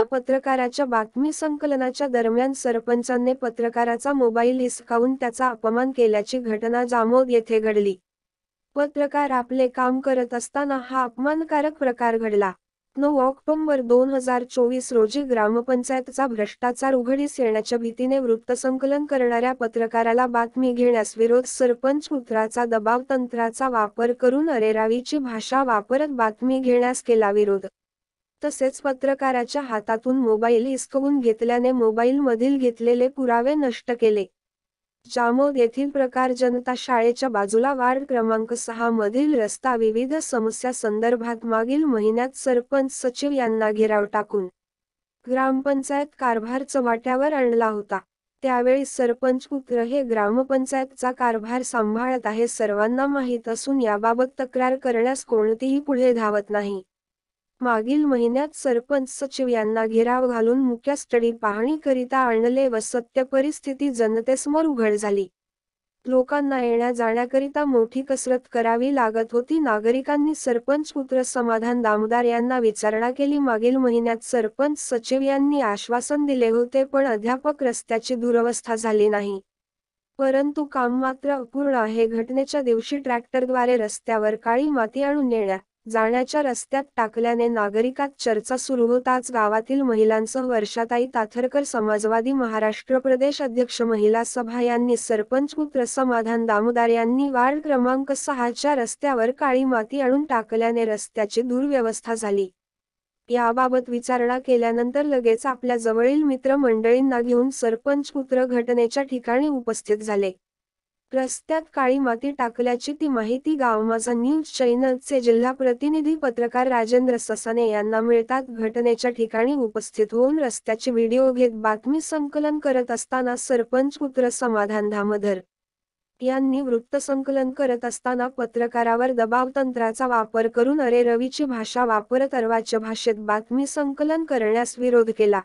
पत्रकाराच्या बातमी संकलनाच्या दरम्यान सरपंचाने पत्रकाराचा मोबाईल हिसकावून त्याचा अपमान केल्याची घटना जामोद येथे घडली। पत्रकार आपले काम करत असताना हा अपमानकारक प्रकार घडला। 9 ऑक्टोबर 2024 रोजी ग्रामपंचायतचा भ्रष्टाचार उघडीस येण्याच्या भीतीने वृत्तसंकलन करणाऱ्या पत्रकाराला बातमी घेण्यास विरोध। सरपंच पुत्राचा दबाव, तंत्राचा वापर करून अरेरावीची भाषा वापरत बातमी घेण्यास केला विरोध। तसेच पत्रकाराच्या हातातून मोबाईल हिसकावून घेतल्याने मोबाईलमधील घेतलेले पुरावे नष्ट केले। जामोद येथील प्रकार जनता शाळेच्या बाजूला वार्ड क्रमांक 6 मधील रस्ता विविध समस्या संदर्भात मागील महिन्यात सरपंच सचिव यांना घेराव टाकून ग्रामपंचायत कारभार चव्हाट्यावर आणला होता। त्यावेळी सरपंच पुत्र हे ग्रामपंचायतचा कारभार सांभाळत आहे सर्वांना माहीत असून याबाबत तक्रार करण्यास कोणतीही पुढे धावत नाही। मागील महिन्यात सरपंच सचिव यांना घेराव घालून मुख्य स्टडी पाहणीकरिता आणले व सत्य परिस्थिती जनतेसमोर उघड झाली। लोकांना येण्या जाण्याकरिता मोठी कसरत करावी लागत होती। नागरिकांनी सरपंच पुत्र समाधान दामोदर यांना विचारणा केली। मागील महिन्यात सरपंच सचिव यांनी आश्वासन दिले होते पण अद्याप रस्त्याची दुरवस्था झाली नाही, परंतु काम मात्र अपूर्ण आहे। घटनेच्या दिवशी ट्रॅक्टरद्वारे रस्त्यावर काळी माती आणून नेण्या जाण्याच्या रस्त्यात टाकल्याने नागरिकात चर्चा सुरू होताच गावातील महिलांसह वर्षाताई ताथरकर समाजवादी महाराष्ट्र प्रदेश अध्यक्ष महिला सभा यांनी सरपंच पुत्र समाधान दामोदर यांनी वार्ड क्रमांक 6च्या रस्त्यावर काळी माती आणून टाकल्याने रस्त्याची दुर्व्यवस्था झाली। याबाबत विचारणा केल्यानंतर लगेच आपल्या जवळील मित्रमंडळींना घेऊन सरपंच पुत्र घटनेच्या ठिकाणी उपस्थित झाले। रस्त्यात काळी माती टाकल्याची ती माहिती गाव माझा न्यूज चॅनलचे जिल्हा प्रतिनिधी पत्रकार राजेंद्र ससाने यांना मिळतात। घटनेच्या ठिकाणी उपस्थित होऊन रस्त्याची व्हिडिओ घेत बातमी संकलन करत असताना सरपंच पुत्र समाधान दामोदर यांनी वृत्तसंकलन करत असताना पत्रकारावर दबाव, तंत्राचा वापर करून अरेरावीची भाषा वापरत अर्वाच्य भाषेत बातमी संकलन करण्यास विरोध केला।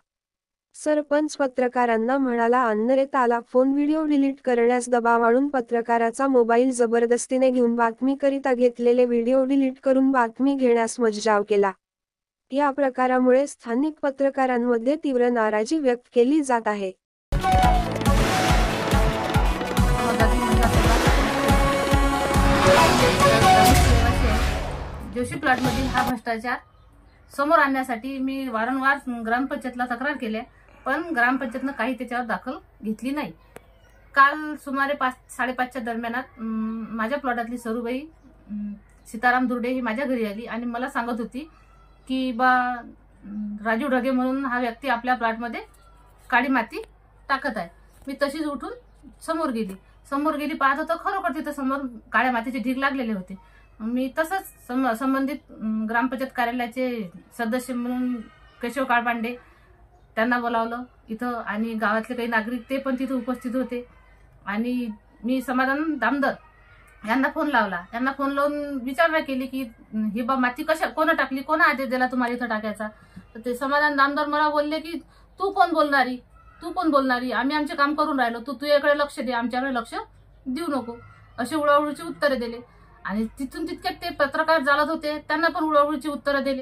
सरपंच पत्रकारांना म्हणाला, आणण्यात आला फोन व्हिडिओ डिलीट करण्यास दबाव आणून पत्रकाराचा मोबाईल जबरदस्तीने घेऊन बातमीकरिता घेतलेले व्हिडिओ डिलीट करून बातमी घेण्यास मज्जाव केला। या प्रकारामुळे स्थानिक पत्रकारांमध्ये तीव्र नाराजी व्यक्त केली जात आहे। जोशी प्लॉटमधील हा भ्रष्टाचार समोर आणण्यासाठी मी वारंवार ग्रामपंचायतला तक्रार केल्या, पण ग्रामपंचायतनं काही त्याच्यावर दखल घेतली नाही। काल सुमारे 5:30च्या दरम्यानात माझ्या प्लॉटातली सरूबाई सीताराम दुर्डे ही माझ्या घरी आली आणि मला सांगत होती की राजू ढगे म्हणून हा व्यक्ती आपल्या प्लॉटमध्ये काळी माती टाकत आहे। मी तशीच उठून समोर गेली पाहत होतो, खरोखर तिथं समोर काळ्या मातीचे ढीग लागलेले होते। मी तसंच संबंधित ग्रामपंचायत कार्यालयाचे सदस्य म्हणून केशव काळपांडे त्यांना बोलावलं इथं आणि गावातले काही नागरिक ते पण तिथे उपस्थित होते आणि मी समाधान दामोदर यांना फोन लावला। त्यांना फोन लावून विचारणा केली की ही माती कोण टाकली, कोण आदेश दिला तुम्हाला इथं टाकायचा। तर ते समाधान दामोदर मला बोलले की तू कोण बोलणारी, आम्ही आमचे काम करून राहिलो, तू तुझ्याकडे लक्ष दे, आमच्याकडे लक्ष देऊ नको, असे उडवाउडवीची उत्तरे दिले। आणि तिथून तितक्यात ते पत्रकार जाळत होते, त्यांना पण उडवाउडवीची उत्तरं दिली।